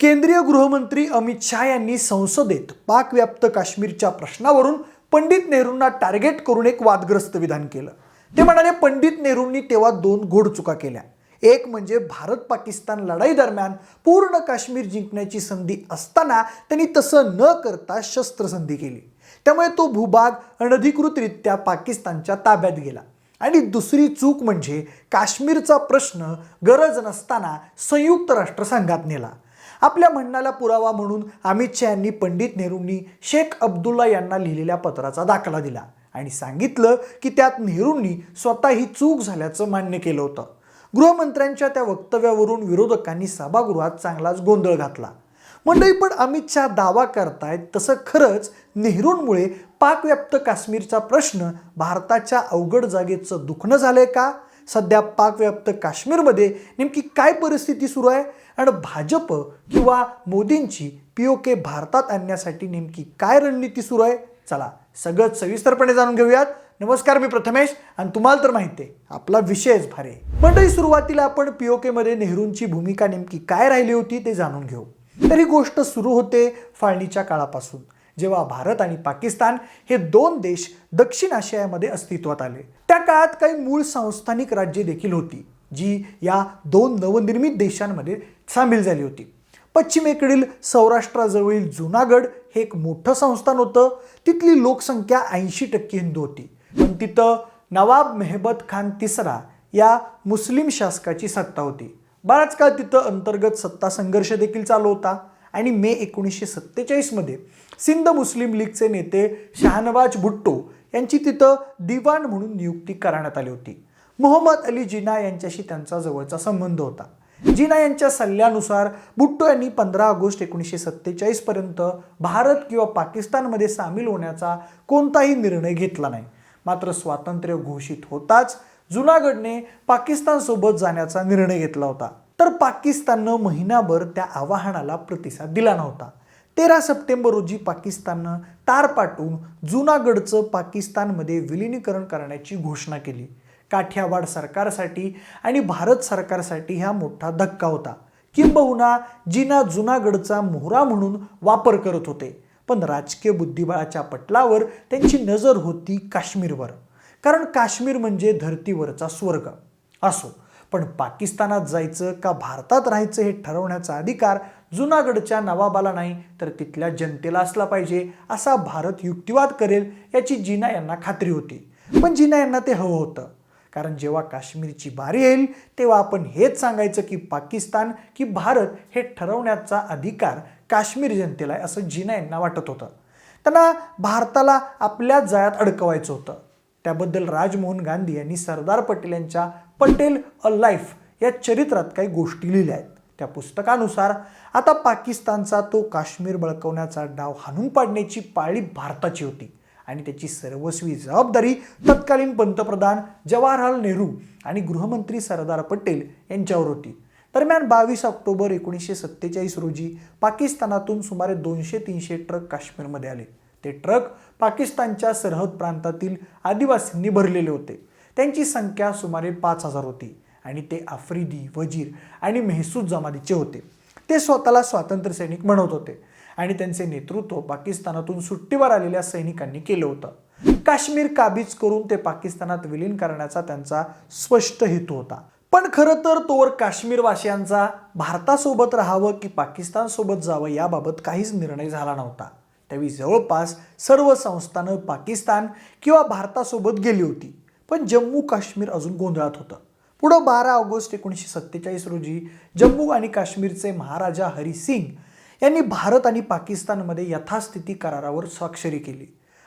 केंद्रीय गृहमंत्री अमित शाह यांनी संसदेत पाकव्याप्त काश्मीरच्या प्रश्नावरून पंडित नेहरूंना टार्गेट करून एक वादग्रस्त विधान केलं। ते म्हणाले पंडित नेहरूंनी तेव्हा दोन घोड चुका केल्या। एक म्हणजे भारत पाकिस्तान लढाई दरम्यान पूर्ण काश्मीर जिंकण्याची संधी असताना त्यांनी तसं न करता शस्त्रसंधी केली, त्यामुळे तो भूभाग अनधिकृतरित्या पाकिस्तानच्या ताब्यात गेला। आणि दुसरी चूक म्हणजे काश्मीरचा प्रश्न गरज नसताना संयुक्त राष्ट्रसंघात नेला। आपल्या म्हणण्याला पुरावा म्हणून अमित शाह यांनी पंडित नेहरूंनी शेख अब्दुल्ला यांना लिहिलेल्या पत्राचा दाखला दिला आणि सांगितलं की त्यात नेहरूंनी स्वतः ही चूक झाल्याचं मान्य केलं होतं। गृहमंत्र्यांच्या त्या वक्तव्यावरून विरोधकांनी सभागृहात चांगलाच गोंधळ घातला। मंडळी, पण अमित शाह दावा करतायत तसं खरंच नेहरूंमुळे पाकव्याप्त काश्मीरचा प्रश्न भारताच्या अवघड जागेचं दुखणं झालंय का? सध्या पाकव्याप्त काश्मीरमध्ये नेमकी काय परिस्थिती सुरू आहे आणि भाजप किंवा मोदींची पीओके भारतात आणण्यासाठी नेमकी काय रणनीती सुरू आहे? चला सगळं सविस्तरपणे जाणून घेऊयात। नमस्कार, मी प्रथमेश आणि तुम्हाला तर माहिती आहे आपला विषयच भारी आहे। मंडळी, सुरुवातीला आपण पीओके मध्ये नेहरूंची भूमिका नेमकी काय राहिली होती ते जाणून घेऊ। तर ही गोष्ट सुरू होते फाळणीच्या काळापासून, जेव्हा भारत आणि पाकिस्तान हे दोन देश दक्षिण आशियामध्ये अस्तित्वात आले। त्या काळात काही मूळ संस्थानिक राज्ये देखील होती जी या दोन नवनिर्मित देशांमध्ये सामील झाली होती। पश्चिमेकडील सौराष्ट्राजवळील जुनागड हे एक मोठं संस्थान होतं। तिथली लोकसंख्या 80% हिंदू होती, पण तिथं नवाब मेहबत खान तिसरा या मुस्लिम शासकाची सत्ता होती। बराच काळ तिथं अंतर्गत सत्ता संघर्ष देखील चालू होता आणि मे 1947 मध्ये सिंध मुस्लिम लीगचे नेते शाहनवाज भुट्टो यांची तिथं दिवाण म्हणून नियुक्ती करण्यात आली होती। मोहम्मद अली जिना यांच्याशी त्यांचा जवळचा संबंध होता। जिना यांच्या सल्ल्यानुसार भुट्टो यांनी 15 ऑगस्ट 1947 पर्यंत भारत किंवा पाकिस्तानमध्ये सामील होण्याचा कोणताही निर्णय घेतला नाही। मात्र स्वातंत्र्य घोषित होताच जुनागडने पाकिस्तानसोबत जाण्याचा निर्णय घेतला होता, तर पाकिस्ताननं महिनाभर त्या आवाहनाला प्रतिसाद दिला नव्हता। 13 सप्टेंबर रोजी पाकिस्ताननं तार पाठवून जुनागडचं पाकिस्तानमध्ये विलीनीकरण करण्याची घोषणा केली। काठियावाड सरकारसाठी आणि भारत सरकारसाठी हा मोठा धक्का होता। किंबहुना जिना जुनागडचा मोहरा म्हणून वापर करत होते, पण राजकीय बुद्धिबळाच्या पटलावर त्यांची नजर होती काश्मीरवर, कारण काश्मीर म्हणजे धर्तीवरचा स्वर्ग। असो, पण पाकिस्तानात जायचं का भारतात राहायचं हे ठरवण्याचा अधिकार जुनागडच्या नवाबाला नाही तर तिथल्या जनतेला असला पाहिजे, असा भारत युक्तिवाद करेल याची जिना यांना खात्री होती। पण जिना यांना ते हवं होतं, कारण जेव्हा काश्मीरची बारी येईल तेव्हा आपण हेच सांगायचं की पाकिस्तान की भारत हे ठरवण्याचा अधिकार काश्मीर जनतेला आहे, असं जिना यांना वाटत होतं। त्यांना भारताला आपल्या जाळ्यात अडकवायचं होतं। त्याबद्दल राजमोहन गांधी यांनी सरदार पटेल यांच्या पटेल अ लाईफ या चरित्रात काही गोष्टी लिहिल्या आहेत। त्या पुस्तकानुसार आता पाकिस्तानचा तो काश्मीर बळकवण्याचा डाव हाणून पाडण्याची पाळी भारताची होती आणि त्याची सर्वस्वी जबाबदारी तत्कालीन पंतप्रधान जवाहरलाल नेहरू आणि गृहमंत्री सरदार पटेल यांच्यावर होती। दरम्यान 22 ऑक्टोबर 1947 रोजी पाकिस्तानातून सुमारे 200-300 ट्रक काश्मीरमध्ये आले। ते ट्रक पाकिस्तानच्या सरहद प्रांतातील आदिवासींनी भरलेले होते। त्यांची संख्या सुमारे 5000 होती आणि ते आफ्रिदी, वजीर आणि मेहसूद जमातीचे होते। ते स्वतःला स्वातंत्र्य सैनिक म्हणत होते आणि त्यांचे नेतृत्व पाकिस्तानातून सुट्टीवर आलेल्या सैनिकांनी केलं होतं। काश्मीर काबीज करून ते पाकिस्तानात विलीन करण्याचा त्यांचा स्पष्ट हेतू होता। पण खरं तर तोवर काश्मीरवासियांचा भारतासोबत राहावं की पाकिस्तानसोबत जावं याबाबत काहीच निर्णय झाला नव्हता। त्यावेळी जवळपास सर्व संस्थानं पाकिस्तान किंवा भारतासोबत गेली होती, पण जम्मू काश्मीर अजून गोंधळात होतं। पुढं 12 ऑगस्ट 1947 रोजी जम्मू आणि काश्मीरचे महाराजा हरी सिंग यांनी भारत आणि पाकिस्तानमध्ये यथास्थिती करारावर स्वाक्षरी केली।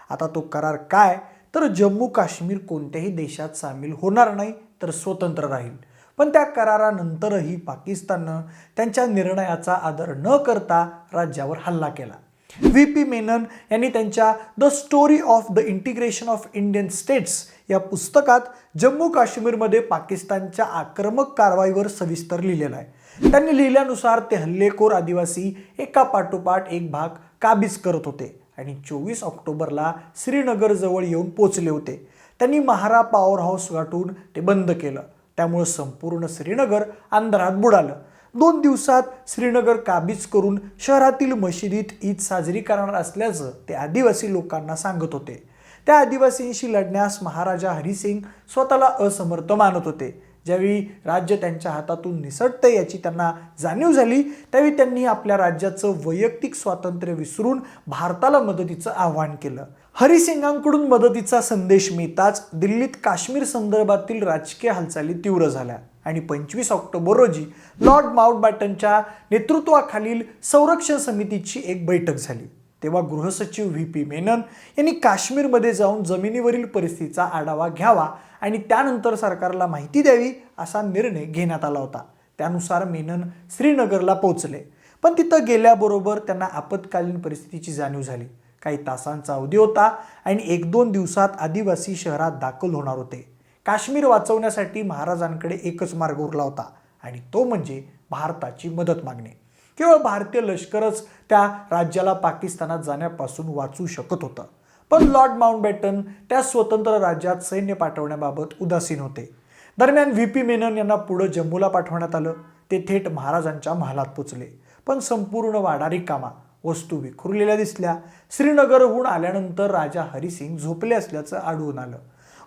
आता तो करार काय, तर जम्मू काश्मीर कोणत्याही देशात सामील होणार नाही तर स्वतंत्र राहील। पण त्या करारानंतरही पाकिस्ताननं त्यांच्या निर्णयाचा आदर न करता राज्यावर हल्ला केला। व्ही.पी. मेनन यांनी त्यांच्या the story of the integration of Indian states या पुस्तकात जम्मू काश्मीरमध्ये पाकिस्तानच्या आक्रमक कारवाईवर सविस्तर लिहिलेलं आहे। त्यांनी लिहिल्यानुसार ते हल्लेखोर आदिवासी एका पाठोपाठ एक भाग काबीज करत होते आणि 24 ऑक्टोबरला श्रीनगर जवळ येऊन पोचले होते। त्यांनी महारा पॉवर हाऊस गाठून ते बंद केलं, त्यामुळे संपूर्ण श्रीनगर अंधारात बुडालं। 2 दिवसात श्रीनगर काबीज करून शहरातील मशिदीत ईद साजरी करणार असल्याचं ते आदिवासी लोकांना सांगत होते. त्या आदिवासींशी लढण्यास महाराजा हरिसिंग स्वतःला असमर्थ मानत होते. ज्यावेळी राज्य त्यांच्या हातातून निसटते याची त्यांना जाणीव झाली त्यावेळी त्यांनी आपल्या राज्याचं वैयक्तिक स्वातंत्र्य विसरून भारताला मदतीचं आवाहन केलं. हरिसिंगांकडून मदतीचा संदेश मिळताच दिल्लीत काश्मीर संदर्भातील राजकीय हालचाली तीव्र झाल्या आणि 25 ऑक्टोबर रोजी लॉर्ड माउंटबॅटनच्या नेतृत्वाखालील संरक्षण समितीची एक बैठक झाली. तेव्हा गृहसचिव व्ही.पी. मेनन यांनी काश्मीरमध्ये जाऊन जमिनीवरील परिस्थितीचा आढावा घ्यावा आणि त्यानंतर सरकारला माहिती द्यावी असा निर्णय घेण्यात आला होता. त्यानुसार मेनन श्रीनगरला पोहोचले. पण तिथं गेल्याबरोबर त्यांना आपत्कालीन परिस्थितीची जाणीव झाली. काही तासांचा अवधी होता आणि 1-2 दिवसात आदिवासी शहरात दाखल होणार होते. काश्मीर वाचवण्यासाठी महाराजांकडे एकच मार्ग उरला होता आणि तो म्हणजे भारताची मदत मागणे. केवळ भारतीय लष्करच त्या राज्याला पाकिस्तानात जाण्यापासून वाचू शकत होतं. पण लॉर्ड माउंटबॅटन त्या स्वतंत्र राज्यात सैन्य पाठवण्याबाबत उदासीन होते. दरम्यान व्ही.पी. मेनन यांना पुढे जम्मूला पाठवण्यात आलं. ते थेट महाराजांच्या महालात पोचले. पण संपूर्ण वाडा रिकामा, वस्तू विखुरलेल्या दिसल्या. श्रीनगरहून आल्यानंतर राजा हरिसिंग झोपले असल्याचं आढळून आलं.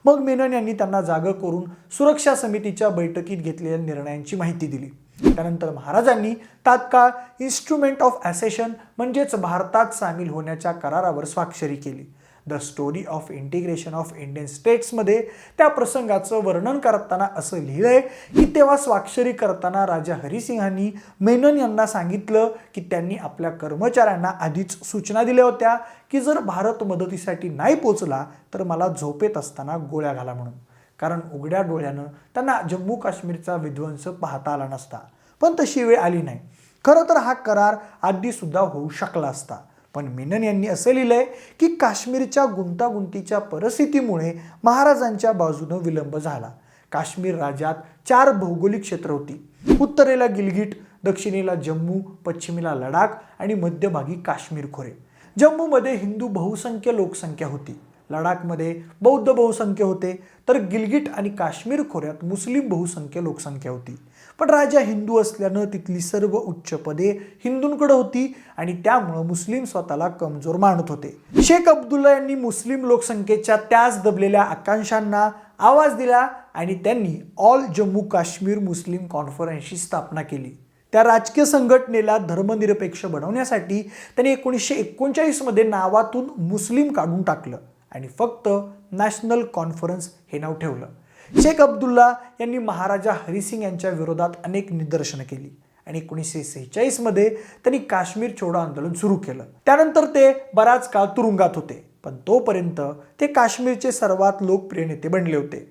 मग मेनन यांनी त्यांना जागा करून सुरक्षा समितीच्या बैठकीत घेतलेल्या निर्णयांची माहिती दिली. त्यानंतर महाराजांनी तात्काळ इन्स्ट्रुमेंट ऑफ ॲसेशन म्हणजेच भारतात सामील होण्याच्या करारावर स्वाक्षरी केली. The story of integration of Indian स्टेट्समध्ये त्या प्रसंगाचं वर्णन करताना असं लिहिलंय की तेव्हा स्वाक्षरी करताना राजा हरिसिंहांनी मेनन यांना सांगितलं की त्यांनी आपल्या कर्मचाऱ्यांना आधीच सूचना दिल्या होत्या की जर भारत मदतीसाठी नाही पोचला तर मला झोपेत असताना गोळ्या घाला म्हणून. कारण उघड्या डोळ्यानं त्यांना जम्मू काश्मीरचा विध्वंस पाहता आला नसता. पण तशी वेळ आली नाही. खरं तर हा करार आधी सुद्धा होऊ शकला असता. पण मेनन यांनी असं लिहिलंय की काश्मीरच्या गुंतागुंतीच्या परिस्थितीमुळे महाराजांच्या बाजूनं विलंब झाला. काश्मीर राज्यात 4 भौगोलिक क्षेत्र होती. उत्तरेला गिलगिट, दक्षिणेला जम्मू, पश्चिमेला लडाख आणि मध्यभागी काश्मीर खोरे. जम्मूमध्ये हिंदू बहुसंख्य लोकसंख्या होती. लडाखमध्ये बौद्ध बहुसंख्य होते तर गिलगिट आणि काश्मीर खोऱ्यात मुस्लिम बहुसंख्य लोकसंख्या होती. पण राजा हिंदू असल्यानं तिथली सर्व उच्च पदे हिंदूंकडे होती आणि त्यामुळं मुस्लिम स्वतःला कमजोर मानत होते. शेख अब्दुल्ला यांनी मुस्लिम लोकसंख्येच्या त्याच दबलेल्या आकांक्षांना आवाज दिला आणि त्यांनी ऑल जम्मू काश्मीर मुस्लिम कॉन्फरन्सची स्थापना केली. त्या राजकीय संघटनेला धर्मनिरपेक्ष बनवण्यासाठी त्यांनी 1939 मध्ये नावातून मुस्लिम काढून टाकलं आणि फक्त नॅशनल कॉन्फरन्स हे नाव ठेवलं. शेख अब्दुल्ला यांनी महाराजा हरिसिंग यांच्या विरोधात अनेक निदर्शनं केली आणि 1946 मध्ये त्यांनी काश्मीर छोडो आंदोलन सुरू केलं. त्यानंतर ते बराच काळ तुरुंगात होते. पण तोपर्यंत ते काश्मीरचे सर्वात लोकप्रिय नेते बनले होते.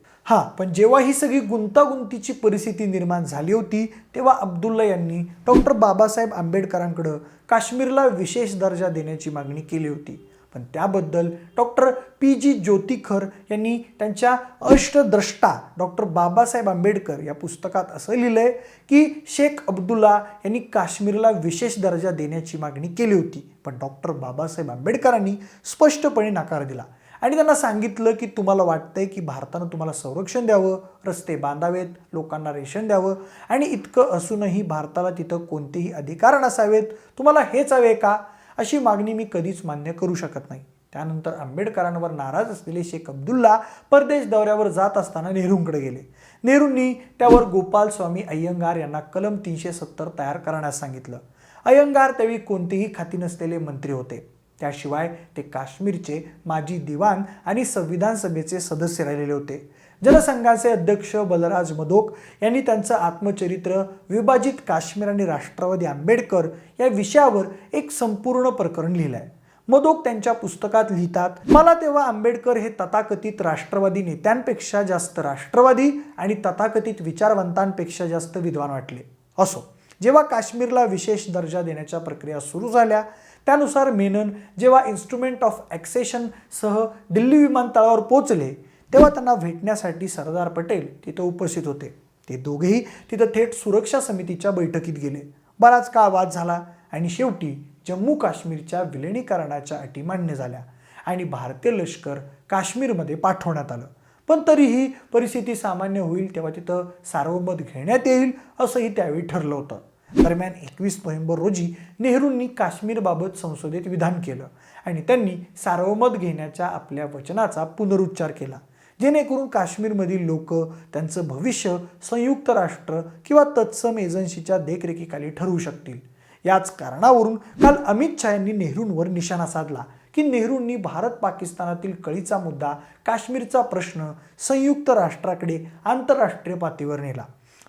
पण जेव्हा ही सगळी गुंतागुंतीची परिस्थिती निर्माण झाली होती तेव्हा अब्दुल्ला यांनी डॉक्टर बाबासाहेब आंबेडकरांकडे काश्मीरला विशेष दर्जा देण्याची मागणी केली होती. पण त्याबद्दल डॉक्टर पी.जी. ज्योतिखर यांनी त्यांच्या अष्टद्रष्टा डॉक्टर बाबासाहेब आंबेडकर या पुस्तकात असं लिहिलंय की शेख अब्दुल्ला यांनी काश्मीरला विशेष दर्जा देण्याची मागणी केली होती. पण डॉक्टर बाबासाहेब आंबेडकरांनी स्पष्टपणे नकार दिला आणि त्यांना सांगितलं की तुम्हाला वाटतंय की भारतानं तुम्हाला संरक्षण द्यावं, रस्ते बांधावेत, लोकांना रेशन द्यावं आणि इतकं असूनही भारताला तिथं कोणतेही अधिकार नसावेत, तुम्हाला हेच हवे का? अशी मागणी मी कधीच मान्य करू शकत नाही. त्यानंतर आंबेडकरांवर नाराज असलेले शेख अब्दुल्ला परदेश दौऱ्यावर जात असताना नेहरूंकडे गेले. नेहरूंनी त्यावर गोपाल स्वामी अय्यंगार यांना कलम 370 तयार करण्यास सांगितलं. अय्यंगार त्यावेळी कोणतेही खाती नसलेले मंत्री होते. त्याशिवाय ते काश्मीरचे माजी दिवाण आणि संविधान सभेचे सदस्य राहिलेले होते. जनसंघाचे अध्यक्ष बलराज मधोक यांनी त्यांचं आत्मचरित्र विभाजित काश्मीर आणि राष्ट्रवादी आंबेडकर या विषयावर एक संपूर्ण प्रकरण लिहिलं आहे. मधोक त्यांच्या पुस्तकात लिहितात, मला तेव्हा आंबेडकर हे तथाकथित राष्ट्रवादी नेत्यांपेक्षा जास्त राष्ट्रवादी आणि तथाकथित विचारवंतांपेक्षा जास्त विद्वान वाटले. असो, जेव्हा काश्मीरला विशेष दर्जा देण्याच्या प्रक्रिया सुरू झाल्या त्यानुसार मेनन जेव्हा इन्स्ट्रुमेंट ऑफ ॲक्सेशन सह दिल्ली विमानतळावर पोहोचले तेव्हा त्यांना भेटण्यासाठी सरदार पटेल तिथं उपस्थित होते. ते दोघेही तिथं थेट सुरक्षा समितीच्या बैठकीत गेले. बराच काळ वाद झाला आणि शेवटी जम्मू काश्मीरच्या विलिनीकरणाच्या अटी मान्य झाल्या आणि भारतीय लष्कर काश्मीरमध्ये पाठवण्यात आलं. पण तरीही परिस्थिती सामान्य होईल तेव्हा तिथं सार्वमत घेण्यात येईल असंही त्यावेळी ठरलं होतं. दरम्यान 21 नोव्हेंबर रोजी नेहरूंनी काश्मीरबाबत संसदेत विधान केलं आणि त्यांनी सार्वमत घेण्याच्या आपल्या वचनाचा पुनरुच्चार केला, जेणेकरून काश्मीरमधील लोक त्यांचं भविष्य संयुक्त राष्ट्र किंवा तत्सम एजन्सीच्या देखरेखीखाली ठरवू शकतील. याच कारणावरून काल अमित शहा यांनी नेहरूंवर निशाणा साधला की नेहरूंनी भारत पाकिस्तानातील कळीचा मुद्दा काश्मीरचा प्रश्न संयुक्त राष्ट्राकडे आंतरराष्ट्रीय पातळीवर नेला.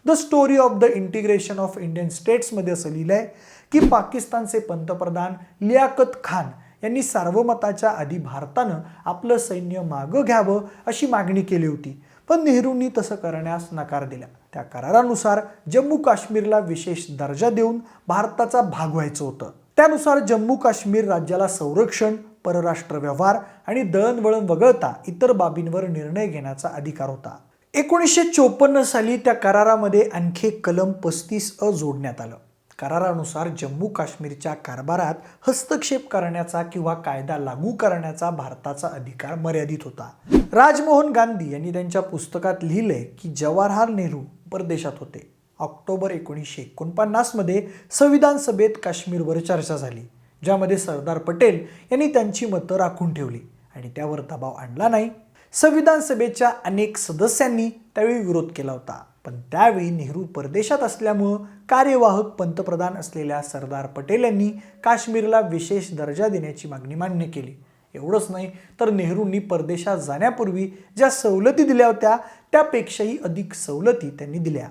The story of the integration of Indian स्टेट्समध्ये असं लिहिलंय की पाकिस्तानचे पंतप्रधान लियाकत खान यांनी सार्वमताच्या आधी भारतानं आपलं सैन्य मागं घ्यावं अशी मागणी केली होती, पण नेहरूंनी तसं करण्यास नकार दिला. त्या करारानुसार जम्मू काश्मीरला विशेष दर्जा देऊन भारताचा भाग व्हायचं होतं. त्यानुसार जम्मू काश्मीर राज्याला संरक्षण, परराष्ट्र व्यवहार आणि दळणवळण वगळता इतर बाबींवर निर्णय घेण्याचा अधिकार होता. 1954 साली त्या करारामध्ये आणखी कलम 35 जोडण्यात आलं. करारानुसार जम्मू काश्मीरच्या कारभारात हस्तक्षेप करण्याचा किंवा कायदा लागू करण्याचा भारताचा अधिकार मर्यादित होता. राजमोहन गांधी यांनी त्यांच्या पुस्तकात लिहिलंय की जवाहरलाल नेहरू परदेशात होते. ऑक्टोबर 1949 मध्ये संविधान सभेत काश्मीरवर चर्चा झाली, ज्यामध्ये सरदार पटेल यांनी त्यांची मतं राखून ठेवली आणि त्यावर दबाव आणला नाही. संविधान सभेच्या अनेक सदस्यांनी त्यावेळी विरोध केला होता, पण त्यावेळी नेहरू परदेशात असल्यामुळं कार्यवाहक पंतप्रधान असलेल्या सरदार पटेल यांनी काश्मीरला विशेष दर्जा देण्याची मागणी मान्य केली. एवढंच नाही तर नेहरूंनी परदेशात जाण्यापूर्वी ज्या सवलती दिल्या होत्या त्यापेक्षाही अधिक सवलती त्यांनी दिल्या.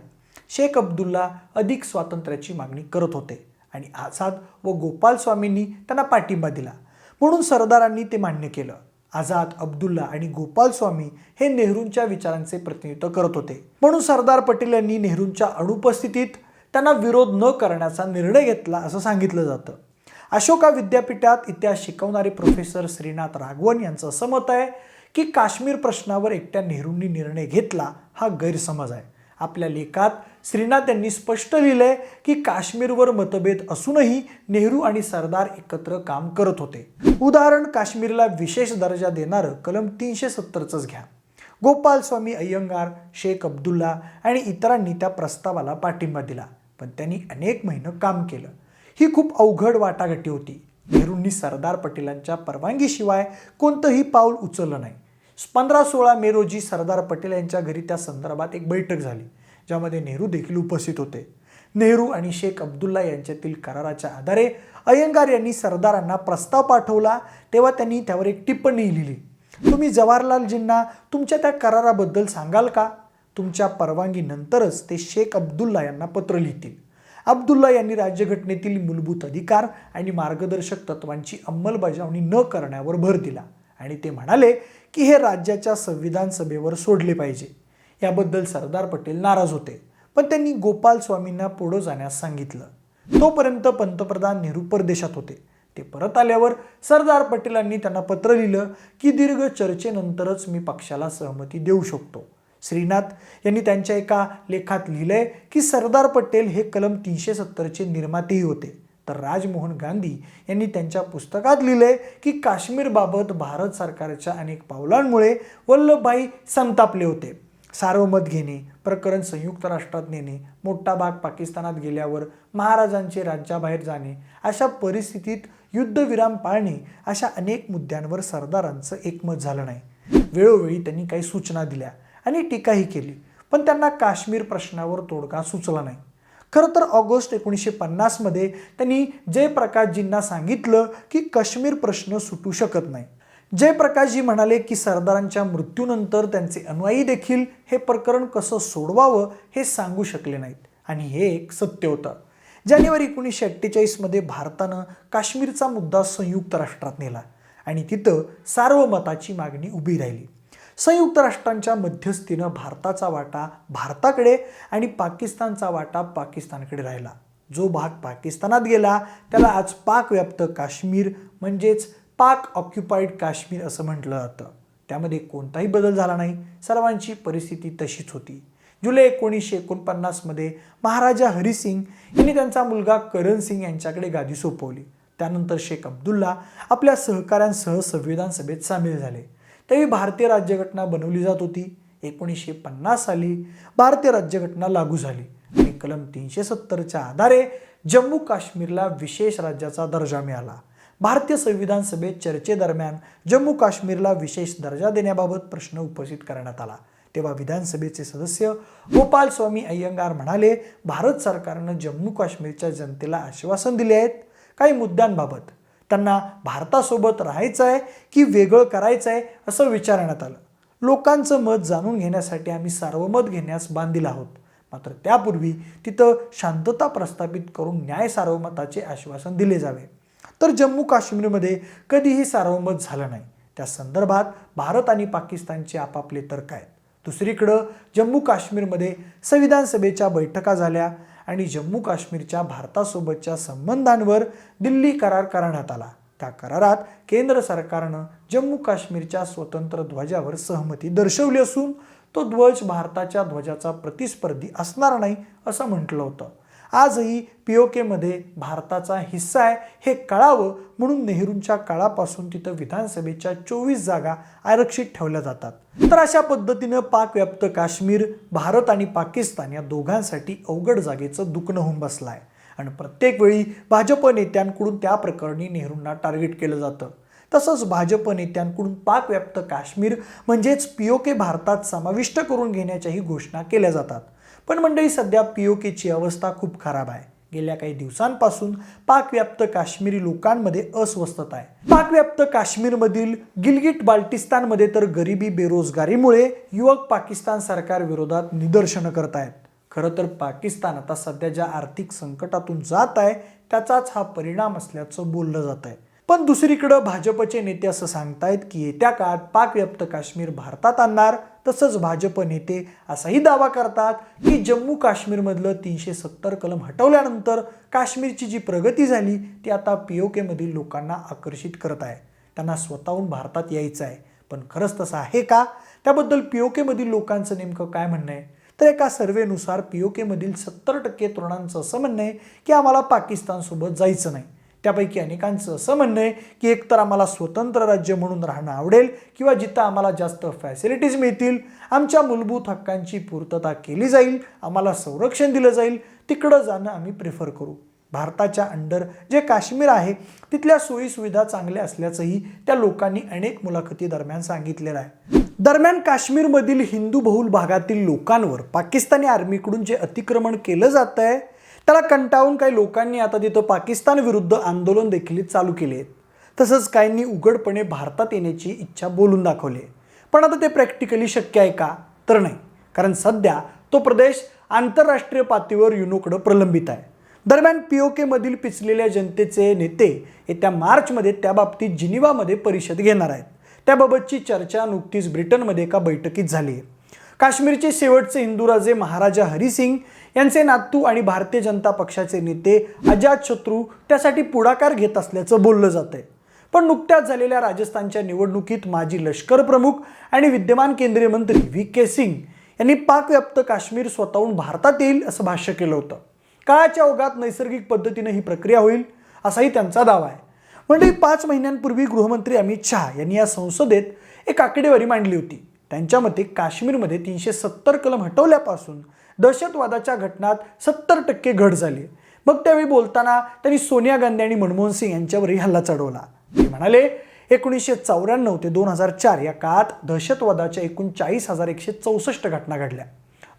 शेख अब्दुल्ला अधिक स्वातंत्र्याची मागणी करत होते आणि आझाद व गोपाल स्वामींनी त्यांना पाठिंबा दिला, म्हणून सरदारांनी ते मान्य केलं. आझाद, अब्दुल्ला आणि गोपाल स्वामी हे नेहरूंच्या विचारांचे प्रतिनिधित्व करत होते, म्हणून सरदार पटेल यांनी नेहरूंच्या अनुपस्थितीत त्यांना विरोध न करण्याचा निर्णय घेतला असं सांगितलं जातं. अशोका विद्यापीठात इतिहास शिकवणारे प्रोफेसर श्रीनाथ राघवन यांचं असं मत आहे की काश्मीर प्रश्नावर एकट्या नेहरूंनी निर्णय घेतला हा गैरसमज आहे. आपल्या लेखात श्रीनाथ यांनी स्पष्ट लिहिलंय की काश्मीरवर मतभेद असूनही नेहरू आणि सरदार एकत्र काम करत होते. उदाहरण, काश्मीरला विशेष दर्जा देणारं कलम 370च घ्या. गोपाल स्वामी अय्यंगार, शेख अब्दुल्ला आणि इतरांनी त्या प्रस्तावाला पाठिंबा दिला, पण त्यांनी अनेक महिने काम केलं. ही खूप अवघड वाटाघाटी होती. नेहरूंनी सरदार पटेलांच्या परवानगीशिवाय कोणतंही पाऊल उचललं नाही. 15-16 मे रोजी सरदार पटेल यांच्या घरी त्या संदर्भात एक बैठक झाली, ज्यामध्ये नेहरू देखील उपस्थित होते. नेहरू आणि शेख अब्दुल्ला यांच्यातील कराराच्या आधारे अय्यंगार यांनी सरदारांना प्रस्ताव पाठवला, तेव्हा त्यांनी त्यावर एक टिप्पणी लिहिली. तुम्ही जवाहरलालजींना तुमच्या त्या कराराबद्दल सांगाल का? तुमच्या परवानगीनंतरच ते शेख अब्दुल्ला यांना पत्र लिहितील. अब्दुल्ला यांनी राज्यघटनेतील मूलभूत अधिकार आणि मार्गदर्शक तत्वांची अंमलबजावणी न करण्यावर भर दिला आणि ते म्हणाले की हे राज्याच्या संविधान सभेवर सोडले पाहिजे. याबद्दल सरदार पटेल नाराज होते, पण त्यांनी गोपाल स्वामींना पुढे जाण्यास सांगितलं. तोपर्यंत पंतप्रधान नेहरू परदेशात होते. ते परत आल्यावर सरदार पटेलांनी त्यांना पत्र लिहिलं की दीर्घ चर्चेनंतरच मी पक्षाला सहमती देऊ शकतो. श्रीनाथ यांनी त्यांच्या एका लेखात लिहिलंय की सरदार पटेल हे कलम 370चे निर्मातेही होते, तर राजमोहन गांधी यांनी त्यांच्या पुस्तकात लिहिलंय की काश्मीरबाबत भारत सरकारच्या अनेक पावलांमुळे वल्लभभाई संतापले होते. सार्वमत घेणे, प्रकरण संयुक्त राष्ट्रात नेणे, मोठा भाग पाकिस्तानात गेल्यावर महाराजांचे राज्याबाहेर जाणे, अशा परिस्थितीत युद्धविराम पाळणे, अशा अनेक मुद्द्यांवर सरदारांचं एकमत झालं नाही. वेळोवेळी त्यांनी काही सूचना दिल्या आणि टीकाही केली, पण त्यांना काश्मीर प्रश्नावर तोडगा सुचला नाही. खरं तर ऑगस्ट 1950 मध्ये त्यांनी जयप्रकाशजींना सांगितलं की काश्मीर प्रश्न सुटू शकत नाही. जयप्रकाशजी म्हणाले की सरदारांच्या मृत्यूनंतर त्यांचे अनुयायी देखील हे प्रकरण कसं सोडवावं हे सांगू शकले नाहीत, आणि हे एक सत्य होतं. जानेवारी 1948 मध्ये भारतानं काश्मीरचा मुद्दा संयुक्त राष्ट्रात नेला आणि तिथं सार्वमताची मागणी उभी राहिली. संयुक्त राष्ट्रांच्या मध्यस्थीनं भारताचा वाटा भारताकडे आणि पाकिस्तानचा वाटा पाकिस्तानकडे राहिला. जो भाग पाकिस्तानात गेला त्याला आज पाकव्याप्त काश्मीर म्हणजेच पाक ऑक्युपाईड काश्मीर असं म्हटलं जातं. त्यामध्ये कोणताही बदल झाला नाही. सर्वांची परिस्थिती तशीच होती. जुलै 1949 मध्ये महाराजा हरिसिंग यांनी त्यांचा मुलगा करण सिंग यांच्याकडे गादी सोपवली. त्यानंतर शेख अब्दुल्ला आपल्या सहकाऱ्यांसह संविधान सभेत सामील झाले. त्यावेळी भारतीय राज्यघटना बनवली जात होती. 1950 साली भारतीय राज्यघटना लागू झाली आणि कलम 370च्या आधारे जम्मू काश्मीरला विशेष राज्याचा दर्जा मिळाला. भारतीय संविधान सभेत चर्चेदरम्यान जम्मू काश्मीरला विशेष दर्जा देण्याबाबत प्रश्न उपस्थित करण्यात आला. तेव्हा विधानसभेचे सदस्य गोपाल स्वामी अय्यंगार म्हणाले, भारत सरकारनं जम्मू काश्मीरच्या जनतेला आश्वासन दिले आहेत. काही मुद्द्यांबाबत त्यांना भारतासोबत राहायचं आहे की वेगळं करायचं आहे असं विचारण्यात आलं. लोकांचं मत जाणून घेण्यासाठी आम्ही सार्वमत घेण्यास बांधील आहोत, मात्र त्यापूर्वी तिथं शांतता प्रस्थापित करून न्याय सार्वमताचे आश्वासन दिले जावे. तर जम्मू काश्मीरमध्ये कधीही सार्वमत झालं नाही. त्या संदर्भात भारत आणि पाकिस्तानचे आपापले तर्क आहेत. दुसरीकडं जम्मू काश्मीरमध्ये संविधान सभेच्या बैठका झाल्या आणि जम्मू काश्मीरच्या भारतासोबतच्या संबंधांवर दिल्ली करार करण्यात आला. त्या करारात केंद्र सरकारनं जम्मू काश्मीरच्या स्वतंत्र ध्वजावर सहमती दर्शवली असून तो ध्वज भारताच्या ध्वजाचा प्रतिस्पर्धी असणार नाही असं म्हटलं होतं. आजही पीओकेमध्ये भारताचा हिस्सा आहे हे कळावं म्हणून नेहरूंच्या काळापासून तिथं विधानसभेच्या 24 जागा आरक्षित ठेवल्या जातात. तर अशा पद्धतीनं पाकव्याप्त काश्मीर भारत आणि पाकिस्तान या दोघांसाठी अवघड जागेचं दुखणं होऊन बसलं आहे आणि प्रत्येक वेळी भाजप नेत्यांकडून त्या प्रकरणी नेहरूंना टार्गेट केलं जातं. तसंच भाजप नेत्यांकडून पाकव्याप्त काश्मीर म्हणजेच पीओके भारतात समाविष्ट करून घेण्याच्याही घोषणा केल्या जातात. पण मंडळी, सध्या पीओकेची अवस्था खूप खराब आहे. गेल्या काही दिवसांपासून पाकव्याप्त काश्मीरी लोकांमध्ये अस्वस्थता आहे. पाकव्याप्त काश्मीरमधील गिलगिट बाल्टिस्तानमध्ये तर गरिबी बेरोजगारीमुळे युवक पाकिस्तान सरकार विरोधात निदर्शनं करत आहेत. खरं तर पाकिस्तान आता सध्या ज्या आर्थिक संकटातून जात आहे त्याचाच हा परिणाम असल्याचं बोललं जात आहे. पण दुसरीकडे भाजपचे नेते असं सांगतायत की येत्या काळात पाकव्याप्त काश्मीर भारतात आणणार. तसंच भाजप नेते असाही दावा करतात की जम्मू काश्मीरमधलं 370 कलम हटवल्यानंतर काश्मीरची जी प्रगती झाली ती आता पीओकेमधील लोकांना आकर्षित करत आहे. त्यांना स्वतःहून भारतात यायचं आहे. पण खरंच तसं आहे का? त्याबद्दल पीओकेमधील लोकांचं नेमकं काय म्हणणं आहे? तर एका सर्वेनुसार पीओकेमधील 70% तरुणांचं असं म्हणणं आहे की आम्हाला पाकिस्तानसोबत जायचं नाही. त्यापैकी अनेकांचं असं म्हणणं आहे की एकतर आम्हाला स्वतंत्र राज्य म्हणून राहणं आवडेल किंवा जिथं आम्हाला जास्त फॅसिलिटीज मिळतील, आमच्या मूलभूत हक्कांची पूर्तता केली जाईल, आम्हाला संरक्षण दिलं जाईल, तिकडं जाणं आम्ही प्रिफर करू. भारताच्या अंडर जे काश्मीर आहे तिथल्या सोयीसुविधा चांगल्या असल्याचंही त्या लोकांनी अनेक मुलाखती दरम्यान सांगितलेलं आहे. दरम्यान काश्मीरमधील हिंदू बहुल भागातील लोकांवर पाकिस्तानी आर्मीकडून जे अतिक्रमण केलं जात आहे त्याला कंटाळून काही लोकांनी आता तिथं पाकिस्तान विरुद्ध आंदोलन देखील चालू केले आहेत. तसंच काहींनी उघडपणे भारतात येण्याची इच्छा बोलून दाखवली. पण आता ते प्रॅक्टिकली शक्य आहे का? तर नाही, कारण सध्या तो प्रदेश आंतरराष्ट्रीय पातळीवर युनोकडे प्रलंबित आहे. दरम्यान पीओकेमधील पिचलेल्या जनतेचे नेते येत्या मार्चमध्ये त्याबाबतीत जिनिव्हामध्ये परिषद घेणार आहेत. त्याबाबतची चर्चा नुकतीच ब्रिटनमध्ये एका बैठकीत झाली आहे. काश्मीरचे शेवटचे हिंदू राजे महाराजा हरिसिंग यांचे नातू आणि भारतीय जनता पक्षाचे नेते अजातशत्रू त्यासाठी पुढाकार घेत असल्याचं बोललं जातंय. पण नुकत्याच झालेल्या राजस्थानच्या निवडणुकीत माजी लष्कर प्रमुख आणि विद्यमान केंद्रीय मंत्री VK सिंग यांनी पाकव्याप्त काश्मीर स्वतःहून भारतात येईल असं भाष्य केलं होतं. काळाच्या ओघात नैसर्गिक पद्धतीने ही प्रक्रिया होईल असाही त्यांचा दावा आहे. म्हणजे 5 महिन्यांपूर्वी गृहमंत्री अमित शहा यांनी या संसदेत एक आकडेवारी मांडली होती. त्यांच्या मते काश्मीरमध्ये 370 कलम हटवल्यापासून दहशतवादाच्या घटनात 70% घट झाली. मग त्यावेळी बोलताना त्यांनी सोनिया गांधी आणि मनमोहन सिंग यांच्यावरही हल्ला चढवला. ते म्हणाले 1994 ते 2004 या काळात दहशतवादाच्या एकूण 40,164 घटना घडल्या.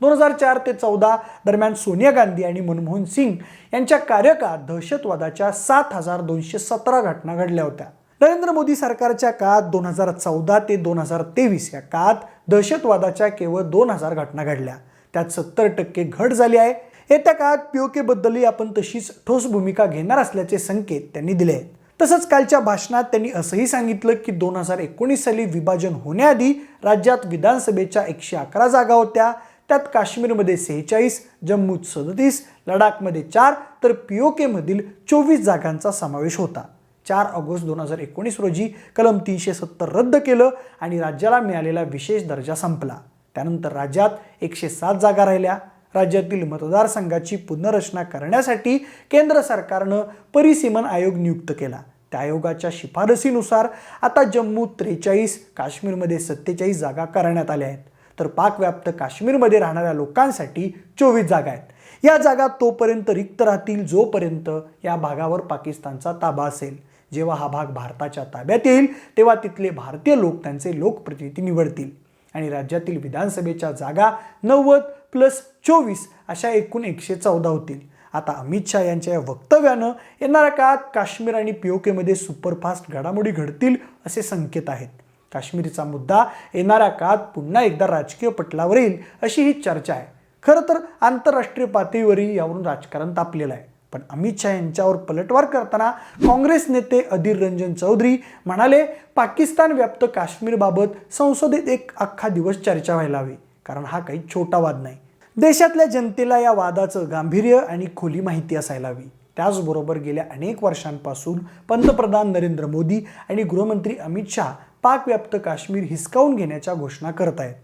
2004 ते 14 दरम्यान सोनिया गांधी आणि मनमोहन सिंग यांच्या कार्यकाळात दहशतवादाच्या 7,217 घटना घडल्या होत्या. नरेंद्र मोदी सरकारच्या काळात 2014 ते 2023 या काळात दहशतवादाच्या केवळ 2,000 घटना घडल्या. त्यात 70% घट झाली आहे. येत्या काळात पीओकेबद्दलही आपण तशीच ठोस भूमिका घेणार असल्याचे संकेत त्यांनी दिले आहेत. तसंच कालच्या भाषणात त्यांनी असंही सांगितलं की 2019 साली विभाजन होण्याआधी राज्यात विधानसभेच्या 111 जागा होत्या. त्यात काश्मीरमध्ये 46, जम्मूत 37, लडाखमध्ये 4 तर पीओकेमधील 24 जागांचा समावेश होता. 4 ऑगस्ट 2019 रोजी कलम 370 रद्द केलं आणि राज्याला मिळालेला विशेष दर्जा संपला. त्यानंतर राज्यात 107 जागा राहिल्या. राज्यातील मतदारसंघाची पुनर्रचना करण्यासाठी केंद्र सरकारनं परिसीमन आयोग नियुक्त केला. त्या आयोगाच्या शिफारसीनुसार आता जम्मूत 43, काश्मीरमध्ये 47 जागा करण्यात आल्या आहेत. तर पाकव्याप्त काश्मीरमध्ये राहणाऱ्या लोकांसाठी 24 जागा आहेत। या जागा तोपर्यंत रिक्त राहतील जोपर्यंत या भागावर पाकिस्तानचा ताबा असेल। जेव्हा हा भाग भारताच्या ताब्यात येईल तेव्हा तिथले भारतीय लोक त्यांचे लोकप्रतिनिधी निवडतील आणि राज्यातील विधानसभेच्या जागा 90+24 अशा एकूण 114 होतील। आता अमित शहा यांच्या या वक्तव्यानं येणाऱ्या काळात काश्मीर आणि पीओकेमध्ये सुपरफास्ट घडामोडी घडतील असे संकेत आहेत। काश्मीरचा मुद्दा येणाऱ्या काळात पुन्हा एकदा राजकीय पटलावर येईल अशी ही चर्चा आहे। खरं तर आंतरराष्ट्रीय पातळीवरही यावरून राजकारण तापलेलं आहे, पण अमित शहा यांच्यावर पलटवार करताना काँग्रेस नेते अधीर रंजन चौधरी म्हणाले, पाकिस्तान व्याप्त काश्मीरबाबत संसदेत एक अख्खा दिवस चर्चा व्हायला हवी, कारण हा काही छोटा वाद नाही। देशातल्या जनतेला या वादाचं गांभीर्य आणि खोली माहिती असायला हवी। त्याचबरोबर गेल्या अनेक वर्षांपासून पंतप्रधान नरेंद्र मोदी आणि गृहमंत्री अमित शहा पाकव्याप्त काश्मीर हिसकावून घेण्याच्या घोषणा करत आहेत।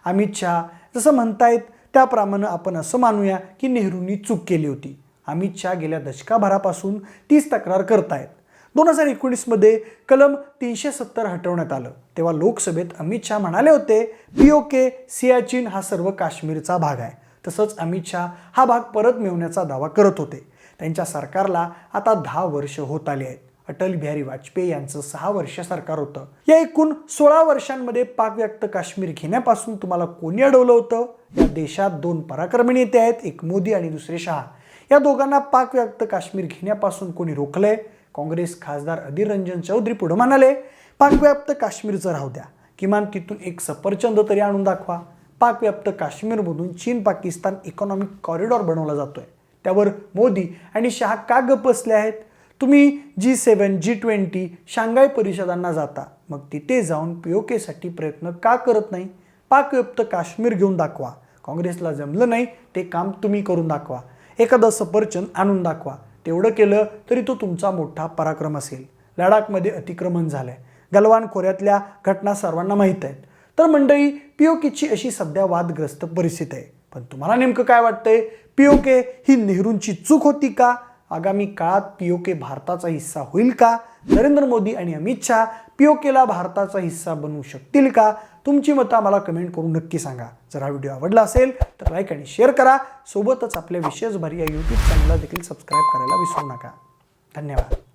अमित शहा जसं म्हणतायत त्याप्रमाणे आपण असं मानूया की नेहरूंनी चूक केली होती। अमित शहा गेल्या दशकाभरापासून तीच तक्रार करतायत। 2019 मध्ये कलम 370 हटवण्यात आलं तेव्हा लोकसभेत अमित शहा म्हणाले होते, पीओके सियाचीन हा सर्व काश्मीरचा भाग आहे। तसंच अमित शहा हा भाग परत मिळवण्याचा दावा करत होते। त्यांच्या सरकारला आता 10 वर्ष होत आली आहेत। अटल बिहारी वाजपेयी यांचं 6 वर्ष सरकार होतं। या एकूण 16 वर्षांमध्ये पाकव्याप्त काश्मीर घेण्यापासून तुम्हाला कोणी अडवलं होतं? या देशात 2 पराक्रमी नेते आहेत, एक मोदी आणि दुसरे शहा। या दोघांना पाकव्याप्त काश्मीर घेण्यापासून कोणी रोखलंय? काँग्रेस खासदार अधीर रंजन चौधरी पुढे म्हणाले, पाकव्याप्त काश्मीरचं राहू द्या, किमान तिथून एक सफरचंद तरी आणून दाखवा। पाकव्याप्त काश्मीरमधून चीन पाकिस्तान इकॉनॉमिक कॉरिडॉर बनवला जातोय, त्यावर मोदी आणि शहा का गप्प बसले आहेत? तुम्ही G7, G20, शांघाय परिषदांना जाता, मग तिथे जाऊन पीओकेसाठी प्रयत्न का करत नाही? पाकव्याप्त काश्मीर घेऊन दाखवा। काँग्रेसला जमलं नाही ते काम तुम्ही करून दाखवा। एखादं सफरचंद आणून दाखवा। तेवढं केलं तरी तो तुमचा मोठा पराक्रम असेल। लडाखमध्ये अतिक्रमण झालंय, गलवान खोऱ्यातल्या घटना सर्वांना माहीत आहेत। तर मंडळी, पीओकेची अशी सध्या वादग्रस्त परिस्थिती आहे, पण तुम्हाला नेमकं काय वाटतंय? पीओके ही नेहरूंची चूक होती का? आगामी काळात पीओके भारताचा हिस्सा होईल का? नरेंद्र मोदी आणि अमित शहा पीओकेला भारताचा हिस्सा बनवू शकतील का? तुमची मतं आम्हाला कमेंट करून नक्की सांगा। जर हा व्हिडिओ आवडला असेल तर लाईक आणि शेअर करा। सोबतच आपल्या विशेष भारी या यूट्यूब चॅनलला देखील सबस्क्राईब करायला विसरू नका। धन्यवाद।